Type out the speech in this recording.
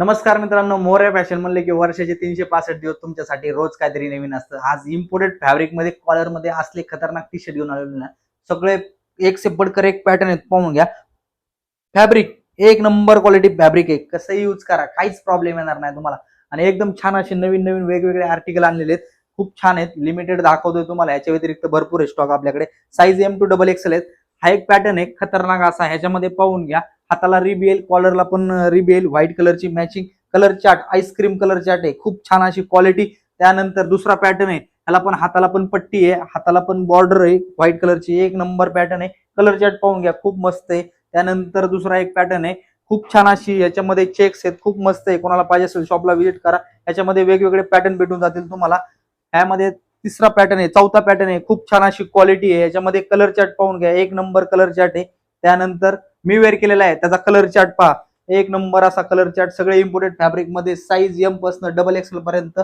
नमस्कार मित्रांनो, मोरे फॅशन म्हणले की वर्षाचे 365 दिवस तुमच्यासाठी रोज काहीतरी नवीन असतं. आज इम्पोर्टेड फॅब्रिक मध्ये कॉलर मध्ये असले खतरनाक टी शर्ट घेऊन आलेलो ना. सगळे एक से बढ़कर एक पॅटर्न आहेत, पाहून घ्या. फॅब्रिक एक नंबर क्वालिटी फॅब्रिक आहे, कसंही यूज करा काहीच प्रॉब्लेम येणार नाही तुम्हाला. आणि एकदम छान असे नवीन नवीन वेगवेगळे आर्टिकल आणलेले आहेत, खूप छान आहेत. लिमिटेड दाखवतोय तुम्हाला, याच्या व्यतिरिक्त भरपूर आहे स्टॉक आपल्याकडे. साईज M to XXL आहेत. हा एक पॅटर्न आहे खतरनाक असा, ह्याच्यामध्ये पाहून घ्या. हाताला रिबेल, कॉलरला पण रिबेल, व्हाईट कलरची matching colour chart, ice cream colour chart आहे, खूप छान अशी क्वालिटी. त्यानंतर दुसरा पॅटर्न आहे, ह्याला पण हाताला पण पट्टी आहे, हाताला पण बॉर्डर आहे व्हाईट कलरची, एक नंबर पॅटर्न आहे. कलर चार्ट पाहून घ्या, खूप मस्त आहे. त्यानंतर दुसरा एक पॅटर्न आहे, खूप छान अशी याच्यामध्ये चेक्स आहेत, खूप मस्त आहे. कोणाला पाहिजे असेल शॉपला व्हिजिट करा, याच्यामध्ये वेगवेगळे पॅटर्न भेटून जातील तुम्हाला. ह्यामध्ये तिसरा पॅटर्न आहे, चौथा पॅटर्न आहे, खूप छान अशी क्वालिटी आहे. याच्यामध्ये कलर चार्ट पाहून घ्या, एक नंबर कलर चार्ट आहे. त्यानंतर मी वेअर केलेला आहे, त्याचा कलर चार्ट पहा, एक नंबर असा कलर चार्ट. सगळे इम्पोर्टेड फॅब्रिक मध्ये, साईज M पासून XXL पर्यंत.